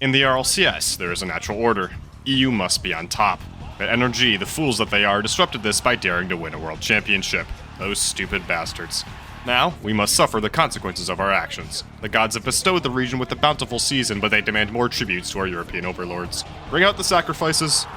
In the RLCS, there is a natural order. EU must be on top. But NRG, the fools that they are, disrupted this by daring to win a world championship. Those stupid bastards. Now, we must suffer the consequences of our actions. The gods have bestowed the region with a bountiful season, but they demand more tributes to our European overlords. Bring out the sacrifices.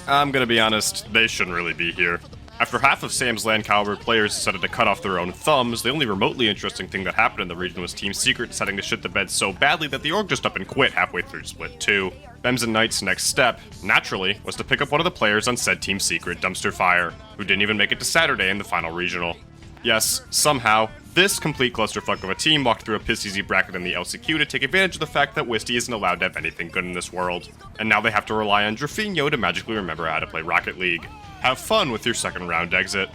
I'm gonna be honest, they shouldn't really be here. After half of Sam's LAN caliber players decided to cut off their own thumbs, the only remotely interesting thing that happened in the region was Team Secret deciding to shit the bed so badly that the org just up and quit halfway through Split 2. M0nkey's next step, naturally, was to pick up one of the players on said Team Secret Dumpster Fire, who didn't even make it to Saturday in the final regional. Yes, somehow, this complete clusterfuck of a team walked through a piss-easy bracket in the LCQ to take advantage of the fact that Wisty isn't allowed to have anything good in this world, and now they have to rely on Drafinho to magically remember how to play Rocket League. Have fun with your second round exit.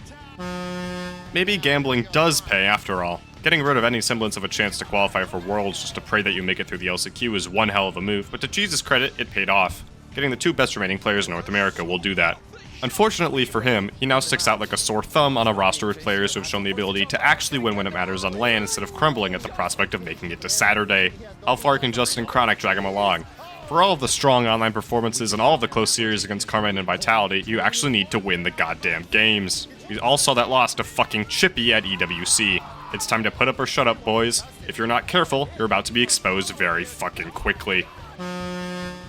Maybe gambling does pay after all. Getting rid of any semblance of a chance to qualify for Worlds just to pray that you make it through the LCQ is one hell of a move, but to Jesus' credit, it paid off. Getting the two best remaining players in North America will do that. Unfortunately for him, he now sticks out like a sore thumb on a roster with players who have shown the ability to actually win when it matters on LAN instead of crumbling at the prospect of making it to Saturday. How far can Justin Chronic drag him along? For all of the strong online performances and all of the close series against Carmine and Vitality, you actually need to win the goddamn games. We all saw that loss to fucking Chippy at EWC. It's time to put up or shut up, boys. If you're not careful, you're about to be exposed very fucking quickly.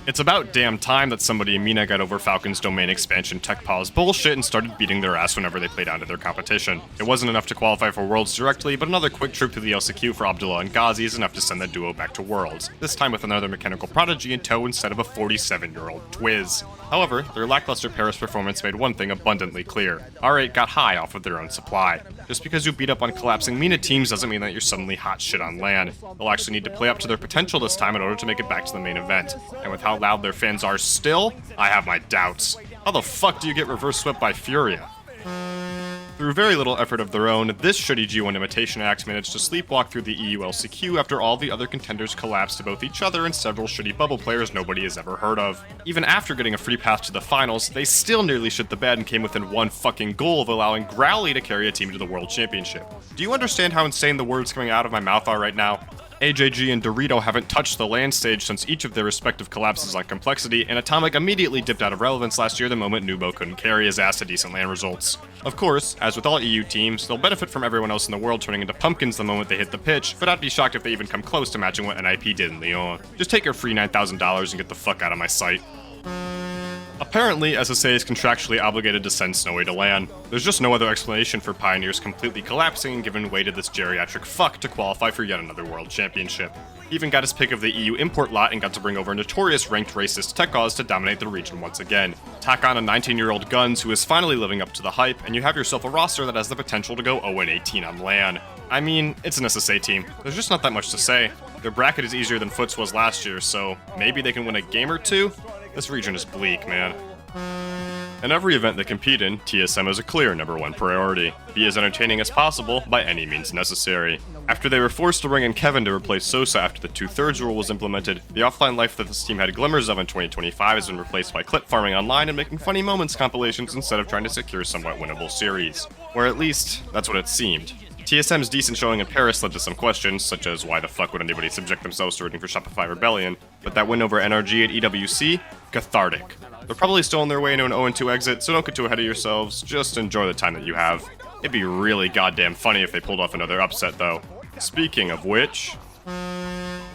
It's about damn time that somebody in MENA got over Falcon's domain expansion tech pause bullshit and started beating their ass whenever they played down to their competition. It wasn't enough to qualify for Worlds directly, but another quick trip to the LCQ for Abdullah and Ghazi is enough to send the duo back to Worlds, this time with another mechanical prodigy in tow instead of a 47-year-old Twiz. However, their lackluster Paris performance made one thing abundantly clear. R8 got high off of their own supply. Just because you beat up on collapsing MENA teams doesn't mean that you're suddenly hot shit on LAN. They'll actually need to play up to their potential this time in order to make it back to the main event. And with how loud their fans are still, I have my doubts. How the fuck do you get reverse swept by Furia? Through very little effort of their own, this shitty G1 imitation act managed to sleepwalk through the EU LCQ after all the other contenders collapsed to both each other and several shitty bubble players nobody has ever heard of. Even after getting a free path to the finals, they still nearly shit the bed and came within one fucking goal of allowing Growly to carry a team to the World Championship. Do you understand how insane the words coming out of my mouth are right now? AJG and Dorito haven't touched the LAN stage since each of their respective collapses on complexity, and Atomic immediately dipped out of relevance last year the moment Nubo couldn't carry his ass to decent LAN results. Of course, as with all EU teams, they'll benefit from everyone else in the world turning into pumpkins the moment they hit the pitch, but I'd be shocked if they even come close to matching what NIP did in Lyon. Just take your free $9,000 and get the fuck out of my sight. Apparently, SSA is contractually obligated to send Snowy to LAN. There's just no other explanation for Pioneers completely collapsing and giving way to this geriatric fuck to qualify for yet another world championship. He even got his pick of the EU import lot and got to bring over notorious ranked racist Tekos to dominate the region once again. Tack on a 19-year-old Guns who is finally living up to the hype, and you have yourself a roster that has the potential to go 0-18 on LAN. I mean, it's an SSA team. There's just not that much to say. Their bracket is easier than Foots was last year, so maybe they can win a game or two? This region is bleak, man. In every event they compete in, TSM is a clear #1 priority. Be as entertaining as possible by any means necessary. After they were forced to bring in Kevin to replace Sosa after the 2/3 rule was implemented, the offline life that this team had glimmers of in 2025 has been replaced by clip farming online and making funny moments compilations instead of trying to secure somewhat winnable series. Or at least, that's what it seemed. TSM's decent showing in Paris led to some questions, such as why the fuck would anybody subject themselves to rooting for Shopify Rebellion, but that win over NRG at EWC? Cathartic. They're probably still on their way into an 0-2 exit, so don't get too ahead of yourselves, just enjoy the time that you have. It'd be really goddamn funny if they pulled off another upset though. Speaking of which...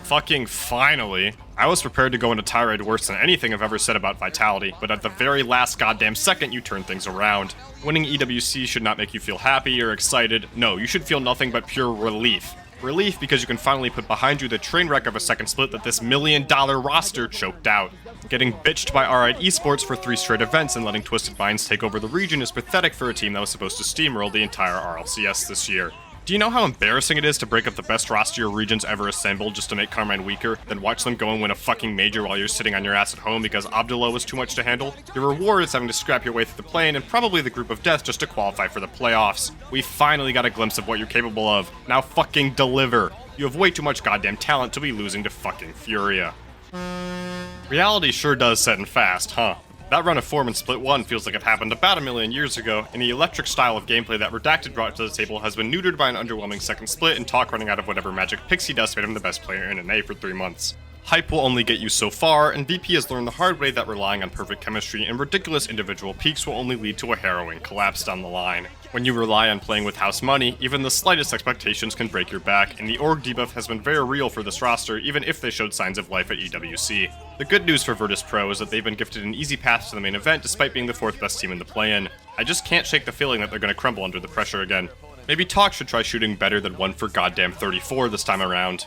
Fucking finally! I was prepared to go into tirade worse than anything I've ever said about Vitality, but at the very last goddamn second you turn things around. Winning EWC should not make you feel happy or excited. No, you should feel nothing but pure relief. Relief because you can finally put behind you the train wreck of a second split that this $1 million roster choked out. Getting bitched by RLEsports for 3 straight events and letting Twisted Minds take over the region is pathetic for a team that was supposed to steamroll the entire RLCS this year. Do you know how embarrassing it is to break up the best roster your region's ever assembled just to make Carmine weaker, then watch them go and win a fucking major while you're sitting on your ass at home because Abdullah was too much to handle? Your reward is having to scrap your way through the plane and probably the group of death just to qualify for the playoffs. We finally got a glimpse of what you're capable of. Now fucking deliver. You have way too much goddamn talent to be losing to fucking Furia. Reality sure does set in fast, huh? That run of form in Split 1 feels like it happened about 1 million years ago, and the electric style of gameplay that Redacted brought to the table has been neutered by an underwhelming second split and talk running out of whatever magic pixie dust made him the best player in NA for 3 months. Hype will only get you so far, and VP has learned the hard way that relying on perfect chemistry and ridiculous individual peaks will only lead to a harrowing collapse down the line. When you rely on playing with house money, even the slightest expectations can break your back, and the org debuff has been very real for this roster even if they showed signs of life at EWC. The good news for virtus.pro is that they've been gifted an easy path to the main event despite being the 4th best team in the play-in. I just can't shake the feeling that they're going to crumble under the pressure again. Maybe Talk should try shooting better than 1 for goddamn 34 this time around.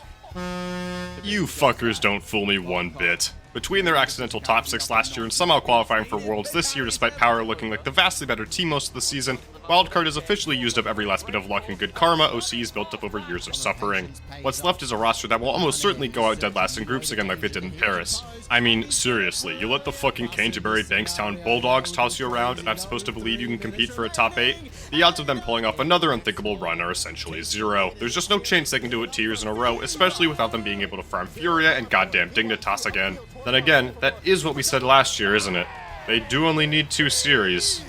You fuckers don't fool me one bit. Between their accidental top 6 last year and somehow qualifying for Worlds this year despite Power looking like the vastly better team most of the season, Wildcard has officially used up every last bit of luck and good karma OC's built up over years of suffering. What's left is a roster that will almost certainly go out dead last in groups again like they did in Paris. I mean, seriously, you let the fucking Canterbury Bankstown Bulldogs toss you around and I'm supposed to believe you can compete for a top 8? The odds of them pulling off another unthinkable run are essentially 0. There's just no chance they can do it 2 years in a row, especially without them being able to farm Furia and goddamn Dignitas again. Then again, that is what we said last year, isn't it? They do only need 2 series.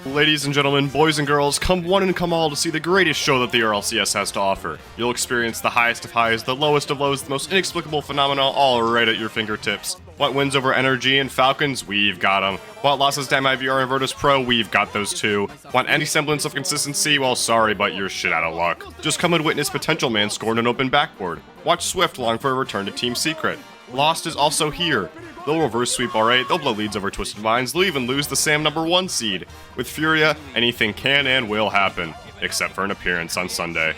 Ladies and gentlemen, boys and girls, come one and come all to see the greatest show that the RLCS has to offer. You'll experience the highest of highs, the lowest of lows, the most inexplicable phenomena all right at your fingertips. Want wins over NRG and Falcons? We've got them. Want losses to MIVR and virtus.pro? We've got those too. Want any semblance of consistency? Well, sorry, but you're shit out of luck. Just come and witness Potential Man scoring an open backboard. Watch Swift long for a return to Team Secret. Lost is also here. They'll reverse sweep alright, they'll blow leads over Twisted Minds, they'll even lose the SAM #1 seed. With Furia, anything can and will happen, except for an appearance on Sunday.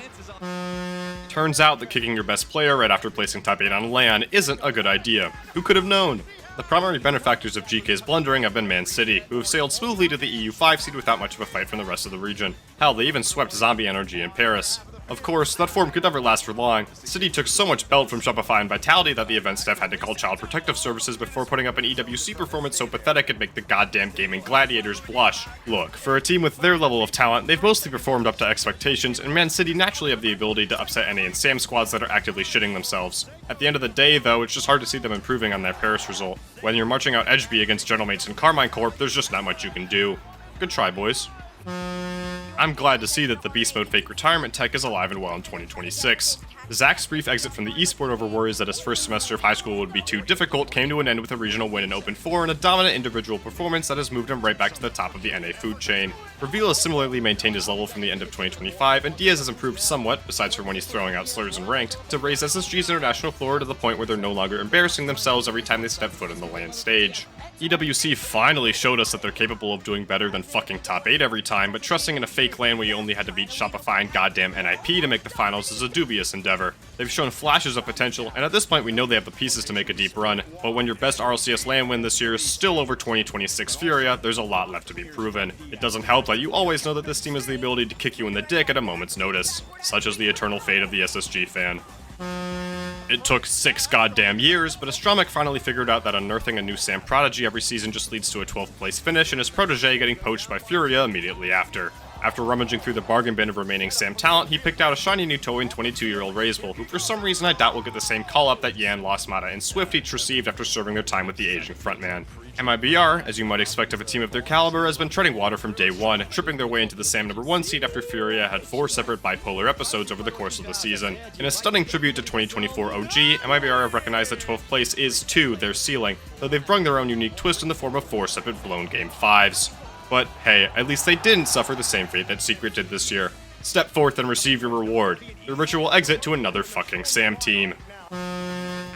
Turns out that kicking your best player right after placing top 8 on LAN isn't a good idea. Who could have known? The primary benefactors of GK's blundering have been Man City, who have sailed smoothly to the EU 5 seed without much of a fight from the rest of the region. Hell, they even swept Zombie Energy in Paris. Of course, that form could never last for long. City took so much belt from Shopify and Vitality that the event staff had to call Child Protective Services before putting up an EWC performance so pathetic it'd make the goddamn gaming gladiators blush. Look, for a team with their level of talent, they've mostly performed up to expectations, and Man City naturally have the ability to upset NA and SAM squads that are actively shitting themselves. At the end of the day, though, it's just hard to see them improving on their Paris result. When you're marching out Edgeby against General Mates and Carmine Corp, there's just not much you can do. Good try, boys. I'm glad to see that the Beast Mode fake retirement tech is alive and well in 2026. Zach's brief exit from the esport over worries that his first semester of high school would be too difficult came to an end with a regional win in Open 4 and a dominant individual performance that has moved him right back to the top of the NA food chain. Reveal has similarly maintained his level from the end of 2025, and Diaz has improved somewhat, besides from when he's throwing out slurs in ranked, to raise SSG's international floor to the point where they're no longer embarrassing themselves every time they step foot in the LAN stage. EWC finally showed us that they're capable of doing better than fucking top 8 every time, but trusting in a fake LAN where you only had to beat Shopify and goddamn NIP to make the finals is a dubious endeavor. They've shown flashes of potential, and at this point we know they have the pieces to make a deep run, but when your best RLCS LAN win this year is still over 2026 Furia, there's a lot left to be proven. It doesn't help that you always know that this team has the ability to kick you in the dick at a moment's notice, such as the eternal fate of the SSG fan. It took 6 goddamn years, but Astromech finally figured out that unearthing a new SAM prodigy every season just leads to a 12th place finish and his protege getting poached by Furia immediately after. After rummaging through the bargain bin of remaining SAM talent, he picked out a shiny new toy in 22-year-old Razebull, who for some reason I doubt will get the same call-up that Yan, Lost-Mata, and Swift each received after serving their time with the aging frontman. MIBR, as you might expect of a team of their caliber, has been treading water from day one, tripping their way into the SAM #1 seed after Furia had 4 separate bipolar episodes over the course of the season. In a stunning tribute to 2024 OG, MIBR have recognized that 12th place is, too, their ceiling, though they've brung their own unique twist in the form of 4 separate blown Game 5s. But hey, at least they didn't suffer the same fate that Secret did this year. Step forth and receive your reward, your ritual exit to another fucking SAM team.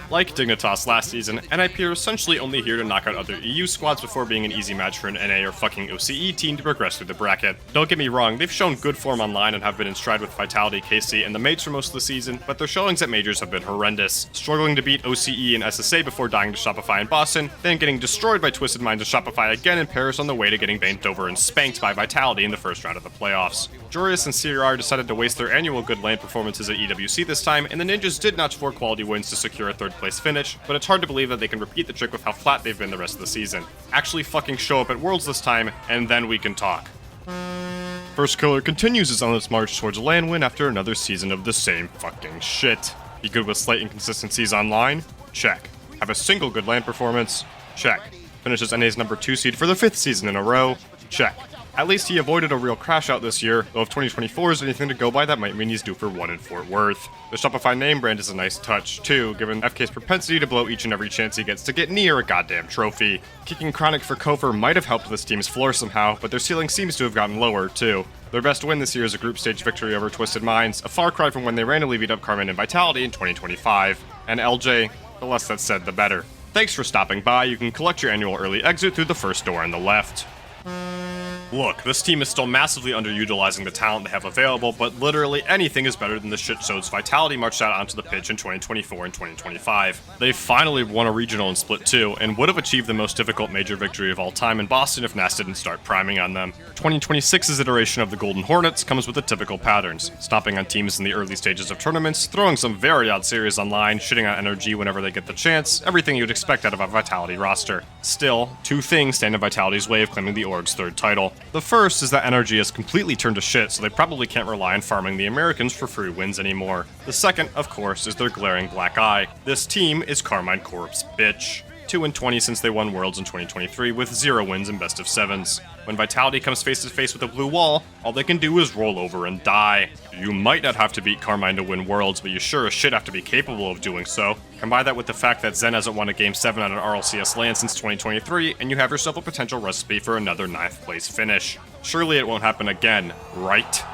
Like Dignitas last season, NIP are essentially only here to knock out other EU squads before being an easy match for an NA or fucking OCE team to progress through the bracket. Don't get me wrong, they've shown good form online and have been in stride with Vitality, KC, and the mates for most of the season, but their showings at majors have been horrendous. Struggling to beat OCE and SSA before dying to Shopify in Boston, then getting destroyed by Twisted Minds and Shopify again in Paris on the way to getting bent over and spanked by Vitality in the first round of the playoffs. Jorius and CRR decided to waste their annual good lane performances at EWC this time, and the Ninjas did notch 4 quality wins to secure a 3rd place finish, but it's hard to believe that they can repeat the trick with how flat they've been the rest of the season. Actually fucking show up at Worlds this time, and then we can talk. First Killer continues his endless march towards a LAN win after another season of the same fucking shit. Be good with slight inconsistencies online? Check. Have a single good LAN performance? Check. Finishes NA's #2 seed for the 5th season in a row? Check. At least he avoided a real crash out this year, though if 2024 is anything to go by, that might mean he's due for one in Fort Worth. The Shopify name brand is a nice touch, too, given FK's propensity to blow each and every chance he gets to get near a goddamn trophy. Kicking Chronic for Kofor might have helped this team's floor somehow, but their ceiling seems to have gotten lower, too. Their best win this year is a group stage victory over Twisted Minds, a far cry from when they randomly beat up Carmine and Vitality in 2025. And LJ, the less that's said, the better. Thanks for stopping by. You can collect your annual early exit through the first door on the left. Look, this team is still massively underutilizing the talent they have available, but literally anything is better than the shit shows Vitality marched out onto the pitch in 2024 and 2025. They finally won a regional in Split 2, and would have achieved the most difficult major victory of all time in Boston if NAS didn't start priming on them. 2026's iteration of the Golden Hornets comes with the typical patterns, stomping on teams in the early stages of tournaments, throwing some very odd series online, shitting on energy whenever they get the chance, everything you'd expect out of a Vitality roster. Still, two things stand in Vitality's way of claiming the org's third title. The first is that energy has completely turned to shit, so they probably can't rely on farming the Americans for free wins anymore. The second, of course, is their glaring black eye. This team is Carmine Corp's bitch. 2-20 since they won Worlds in 2023 with 0 wins in best of 7s. When Vitality comes face to face with a blue wall, all they can do is roll over and die. You might not have to beat Carmine to win Worlds, but you sure as shit have to be capable of doing so. Combine that with the fact that Zen hasn't won a Game 7 on an RLCS LAN since 2023, and you have yourself a potential recipe for another 9th place finish. Surely it won't happen again, right?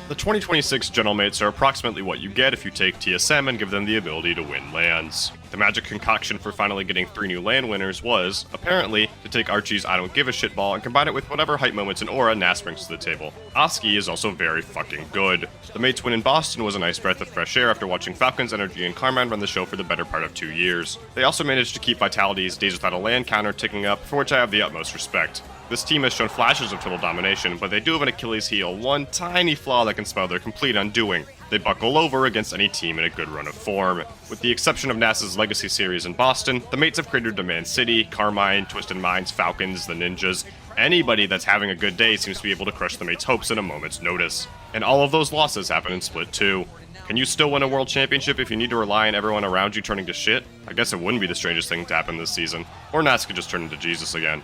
The 2026 Gentlemates are approximately what you get if you take TSM and give them the ability to win LANs. The magic concoction for finally getting 3 new LAN winners was, apparently, to take Archie's I don't give a shit ball and combine it with whatever hype moments and aura NAS brings to the table. Oski is also very fucking good. The Mates win in Boston was a nice breath of fresh air after watching Falcons, Energy, and Carmine run the show for the better part of 2 years. They also managed to keep Vitality's days without a LAN counter ticking up, for which I have the utmost respect. This team has shown flashes of total domination, but they do have an Achilles heel, one tiny flaw that can spell their complete undoing. They buckle over against any team in a good run of form. With the exception of NASA's Legacy Series in Boston, the Mates have created Demand City, Carmine, Twisted Minds, Falcons, the Ninjas. Anybody that's having a good day seems to be able to crush the Mates' hopes at a moment's notice. And all of those losses happen in Split 2. Can you still win a world championship if you need to rely on everyone around you turning to shit? I guess it wouldn't be the strangest thing to happen this season. Or NAS could just turn into Jesus again.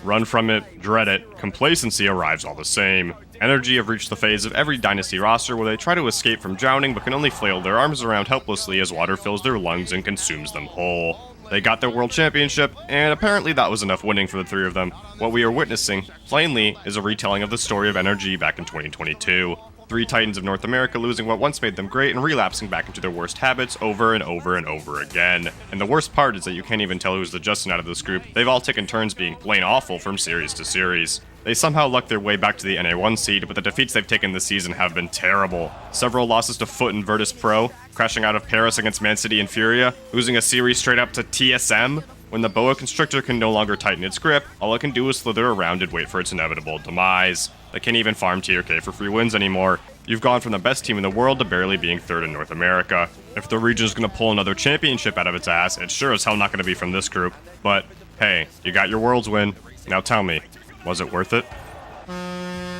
Run from it, dread it, complacency arrives all the same. Energy have reached the phase of every Dynasty roster where they try to escape from drowning but can only flail their arms around helplessly as water fills their lungs and consumes them whole. They got their world championship, and apparently that was enough winning for the 3 of them. What we are witnessing, plainly, is a retelling of the story of Energy back in 2022. 3 Titans of North America losing what once made them great and relapsing back into their worst habits over and over and over again. And the worst part is that you can't even tell who's the Justin out of this group. They've all taken turns being plain awful from series to series. They somehow lucked their way back to the NA1 seed, but the defeats they've taken this season have been terrible. Several losses to Foot and virtus.pro, crashing out of Paris against Man City and Furia, losing a series straight up to TSM. When the Boa Constrictor can no longer tighten its grip, all it can do is slither around and wait for its inevitable demise. They can't even farm TRK for free wins anymore. You've gone from the best team in the world to barely being 3rd in North America. If the region's gonna pull another championship out of its ass, it's sure as hell not gonna be from this group. But, hey, you got your Worlds win. Now tell me, was it worth it?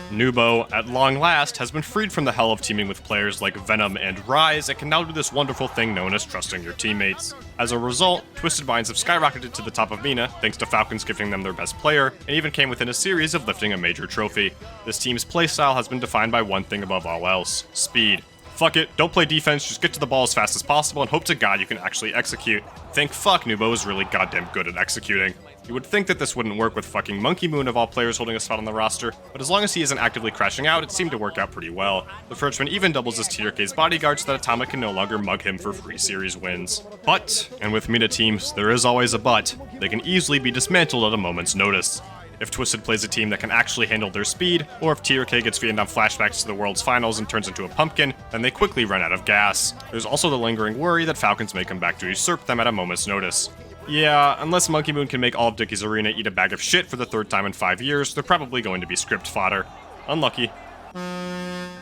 Nubo, at long last, has been freed from the hell of teaming with players like Venom and Rise and can now do this wonderful thing known as trusting your teammates. As a result, Twisted Minds have skyrocketed to the top of MENA, thanks to Falcons giving them their best player, and even came within a series of lifting a major trophy. This team's playstyle has been defined by one thing above all else: speed. Fuck it, don't play defense, just get to the ball as fast as possible and hope to God you can actually execute. Thank fuck Nubo is really goddamn good at executing. You would think that this wouldn't work with fucking M0nkey of all players holding a spot on the roster, but as long as he isn't actively crashing out, it seemed to work out pretty well. The Frenchman even doubles as TRK's bodyguard so that Atomic can no longer mug him for free series wins. But, and with MENA teams, there is always a but, they can easily be dismantled at a moment's notice. If Twisted plays a team that can actually handle their speed, or if TRK gets Vietnam flashbacks to the World's Finals and turns into a pumpkin, then they quickly run out of gas. There's also the lingering worry that Falcons may come back to usurp them at a moment's notice. Yeah, unless M0nkey can make all of Dickie's Arena eat a bag of shit for the 3rd time in 5 years, they're probably going to be script fodder. Unlucky.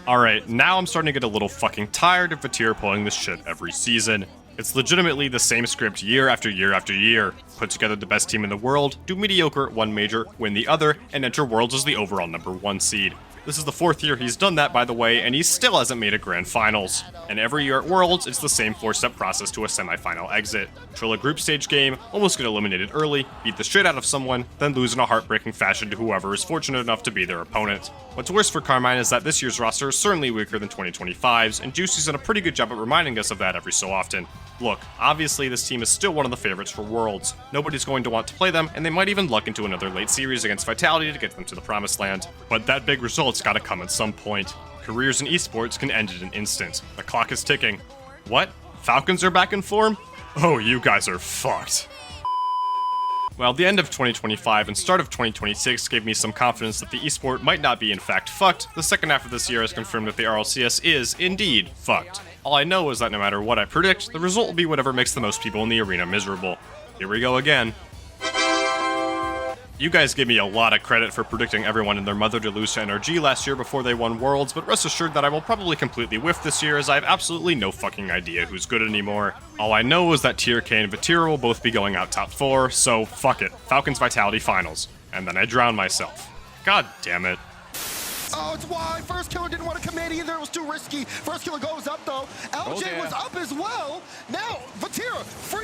Alright, now I'm starting to get a little fucking tired of Vatir pulling this shit every season. It's legitimately the same script year after year after year. Put together the best team in the world, do mediocre at one major, win the other, and enter Worlds as the overall #1 seed. This is the 4th year he's done that, by the way, and he still hasn't made a grand finals. And every year at Worlds, it's the same 4-step process to a semifinal exit. Trill a group stage game, almost get eliminated early, beat the shit out of someone, then lose in a heartbreaking fashion to whoever is fortunate enough to be their opponent. What's worse for Carmine is that this year's roster is certainly weaker than 2025's, and Juicy's done a pretty good job at reminding us of that every so often. Look, obviously this team is still one of the favorites for Worlds. Nobody's going to want to play them, and they might even luck into another late series against Vitality to get them to the promised land. But that big result's gotta come at some point. Careers in esports can end in an instant. The clock is ticking. What? Falcons are back in form? Oh, you guys are fucked. Well, the end of 2025 and start of 2026 gave me some confidence that the esport might not be in fact fucked. The second half of this year has confirmed that the RLCS is, indeed, fucked. All I know is that no matter what I predict, the result will be whatever makes the most people in the arena miserable. Here we go again. You guys gave me a lot of credit for predicting everyone and their mother to lose to NRG last year before they won Worlds, but rest assured that I will probably completely whiff this year as I have absolutely no fucking idea who's good anymore. All I know is that Tier K and Vatira will both be going out top 4, so fuck it, Falcons Vitality Finals. And then I drown myself. God damn it. Oh, it's why First Killer didn't want to commit either. It was too risky. First Killer goes up, though. LJ was up as well. Now, Vatira, free